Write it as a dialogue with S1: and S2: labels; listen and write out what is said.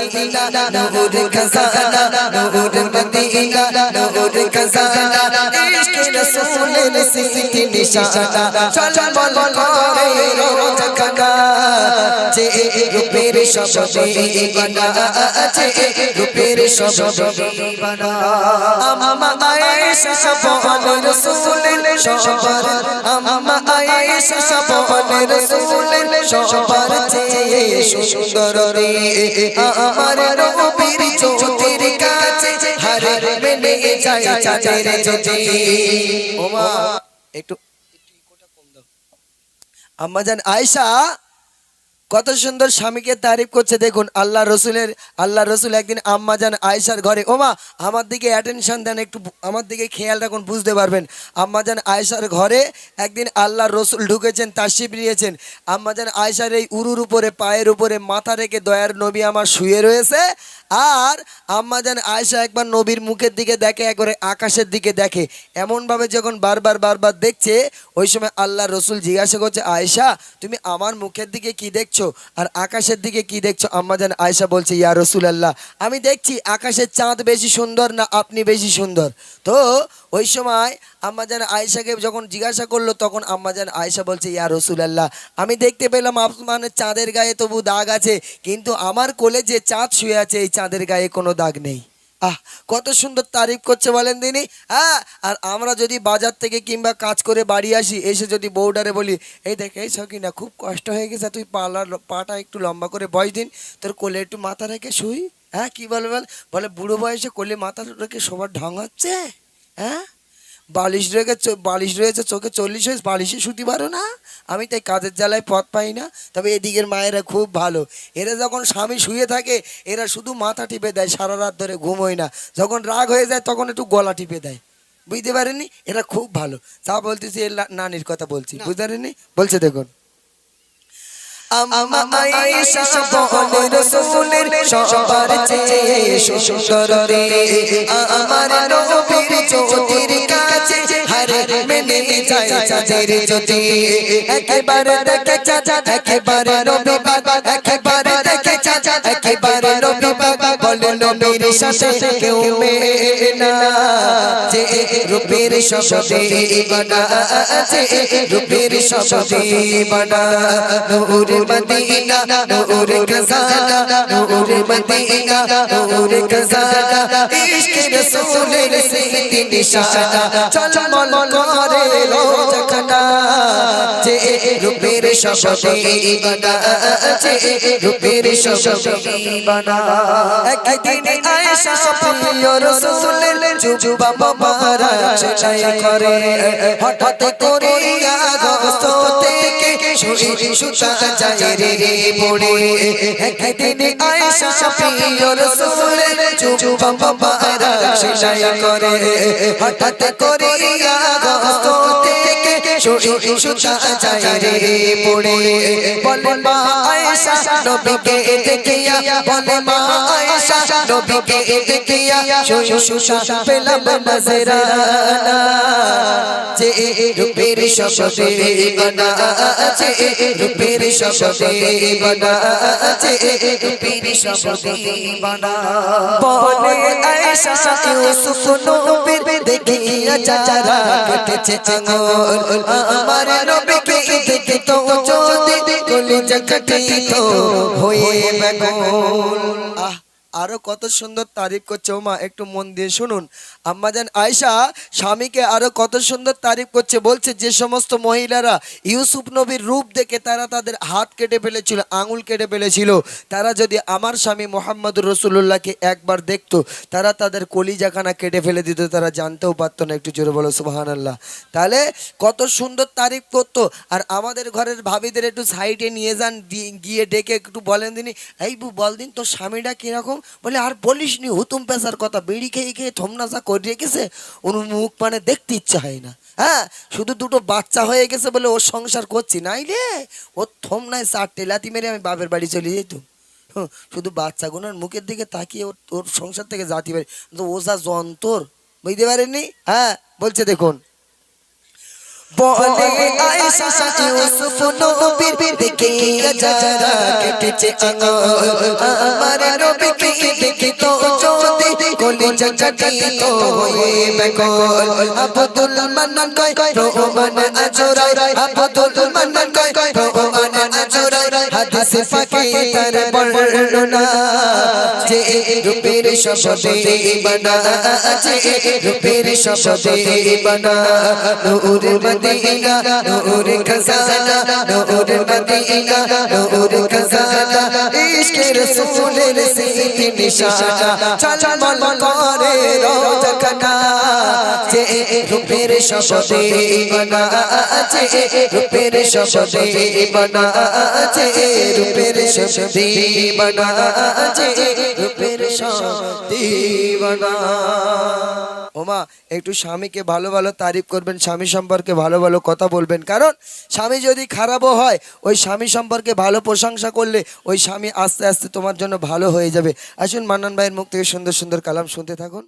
S1: Medina নূর খজানা নূর Medina নূর খজানা ইশক রাসূলের সিকি নিশানা চল করে রোজ খানা যে রূপের সবে বানা যে রূপের সবে বানা আম্মা আয়েশা বলে রাসূলের সবার আম্মা আয়েশা বলে রাসূলের সবার চেয়ে সুন্দর রে আমার নবীর জ্যোতির কাছে হার মেনে যায় চাঁদের জ্যোতি ওমা একটু ইকোটা কম দাও আম্মা জান আয়েশা কত সুন্দর স্বামীকে তারিফ করছে দেখুন আল্লাহ রসুল একদিন আম্মা জান আয়েশার ঘরে ওমা আমার দিকে অ্যাটেনশন দেন একটু আমার দিকে খেয়াল রাখুন বুঝতে পারবেন আম্মা জান আয়েশার ঘরে একদিন আল্লাহ রসুল ঢুকেছেন তাশরিফ নিয়েছেন আম্মা জান আয়েশার এই উরুর উপরে পায়ের উপরে মাথা রেখে দয়ার নবী আমার শুয়ে রয়েছে আর আম্মা জান আয়েশা একবার নবীর মুখের দিকে দেখে একবারে আকাশের দিকে দেখে এমনভাবে যখন বারবার দেখছে ওই সময় আল্লাহ রসুল জিজ্ঞাসা করছে আয়েশা তুমি আমার মুখের দিকে কি দেখছো আর আকাশের দিকে কি দেখছো আম্মা জান আয়েশা বলছে ইয়া রাসূলুল্লাহ আমি দেখছি আকাশের চাঁদ বেশি সুন্দর না আপনি বেশি সুন্দর তো ওই সময় আম্মা জান আয়েশাকে যখন জিজ্ঞাসা করলো তখন আম্মা জান আয়েশা বলছে ইয়া রাসূলুল্লাহ আমি দেখতে পেলাম আসমানের চাঁদের গায়ে তবু দাগ আছে কিন্তু আমার কোলে যে চাঁদ শুয়ে আছে এই চাঁদের গায়ে কোনো দাগ নেই আহ কত সুন্দর তারিফ করছে বলেন দিনি হ্যাঁ আর আমরা যদি বাজার থেকে কিংবা কাজ করে বাড়ি আসি এসে যদি বউডারে বলি এই দেখ এই সকিনা খুব কষ্ট হয়ে গেছে তুই পাটা একটু লম্বা করে বয়স দিন তোর কোলে একটু মাথা রেখে শুই হ্যাঁ কি বলবে বলে বুড়ো বয়সে কোলে মাথা রেখে সবার ঢং হচ্ছে হ্যাঁ বালিশ রয়েছে চোখে 40 হয়েছে বালিশে শুতে পারো না আমি তাই কাজের জ্বালায় পথ পাই না তবে এদিকের মায়েরা খুব ভালো এরা যখন স্বামী শুয়ে থাকে এরা শুধু মাথা টিপে দেয় সারা রাত ধরে ঘুমোয় না যখন রাগ হয়ে যায় তখন একটু গলা টিপে দেয় বুঝতে পারেননি এরা খুব ভালো তা বলতেছি এর নানির কথা বলছি বুঝতে পারেননি বলছে দেখুন আম্মা আয়েশা বলে রাসূলের সবার চেয়ে সুন্দর রে আমার নবীর জ্যোতির কাছে হার মেনে যায় চাঁদের জ্যোতি একবার দেখে চাঁদ একবার নবী পাক একবার দেখে চাঁদ একবার নবী পাক বলে নবীর সাথে কেউ মেলে না যে রূপের সবে বানা যে রূপের সবে বানা নূর মদিনা নূর খজানা নূর মদিনা নূর খজানা ইশক রাসূলের সিকি নিশানা চল করে রোজ খানা যে রূপের সবে বানা যে রূপের সবে বানা একদিন আয়েশা প্রিয় রাসূলের জুবা মোবারক সেলাই করে হঠাৎ করে আগস্ত থেকে সুতা যায় রে পড়ে একদিন আয়েশা প্রিয় রাসূলের জুবা মোবারক সেলাই করে হঠাৎ করে আগস্ত থেকে সুতা যায় রে পড়ে বলে মা আয়েশা নবীকে দেখিয়া বলে মা আয়েশা নবীকে দেখিয়া সুতা পেলাম নজরানা যে রূপের সবে বানা যে রূপের সবে বানা যে রূপের সবে বানা বলে আয়েশা ইউসুফ নবীর দেখিয়া যারা কেটেছে আঙ্গুল আমার নবীকে দেখে তো যদি কলিজা কাটিত হয়ে বেগুন আরো কত সুন্দর তারিফ করছে ওমা একটু মন দিয়ে শুনুন আম্মা জান আয়েশা স্বামীকে আরো কত সুন্দর তারিফ করছে বলছে যে সমস্ত মহিলারা ইউসুফ নবীর রূপ দেখে তারা তাদের হাত কেটে ফেলেছিল আঙুল কেটে ফেলেছিল তারা যদি আমার স্বামী মুহাম্মদুর রাসূলুল্লাহকে একবার দেখতো তারা তাদের কলিজাখানা কেটে ফেলে দিত তারা জানতেও পারতো না একটু জোরে বলো সুবহানাল্লাহ তাহলে কত সুন্দর তারিফ করতো আর আমাদের ঘরের ভাবিদের একটু সাইডে নিয়ে যান গিয়ে ডেকে একটু বলেন দিনি এই বল দিন তোর স্বামীটা কিরকম বলে আর বলিসনি হুতুম পেশার কথা বিড়ি খেয়ে থমনাসা করে রেখেছে ওর মুখ মানে দেখতে ইচ্ছা হয় না হ্যাঁ শুধু দুটো বাচ্চা হয়ে গেছে বলে ওর সংসার করছি নাই রে ওর থমনায় 4 টেলাতি মেরে আমি বাপের বাড়ি চলে যেতাম শুধু বাচ্চাগুলোর মুখের দিকে তাকিয়ে ওর সংসার থেকে জাতি পারি ও যা যন্তর বুঝতে পারেননি হ্যাঁ বলছে দেখুন বলে আয়েশা ইউসুফ নবীর দেখিয়া যারা কেটেছে আঙ্গুল আমার নবীকে জগতি তো হয়ে বেকল আব্দুল মান্নান কয় রহমান আজরাই আব্দুল মান্নান কয় রহমান আজরাই হাদিস পাকে তার বর্ণনা যে রূপের শব্দে বানা আছে রূপের শব্দে বানা নূর মদিনা নূর খজানা নূর মদিনা নূর খজানা ইশকে রাসূলের সিদ্ধি নিশানা চলমল করে রোজকানা যে রূপের শব্দে বানা আছে রূপের শব্দে বানা আছে রূপের শব্দে বানা আছে রূপের শব্দে বানা। ওমা একটু স্বামীকে ভালো ভালো তারিফ করবেন, স্বামী সম্পর্কে ভালো ভালো কথা বলবেন, কারণ স্বামী যদি খারাপও হয় ওই স্বামী সম্পর্কে ভালো প্রশংসা করলে ওই স্বামী আস্তে আস্তে তোমার জন্য ভালো হয়ে যাবে। আসুন মান্নান ভাইয়ের মুখ থেকে সুন্দর সুন্দর কালাম শুনতে থাকুন।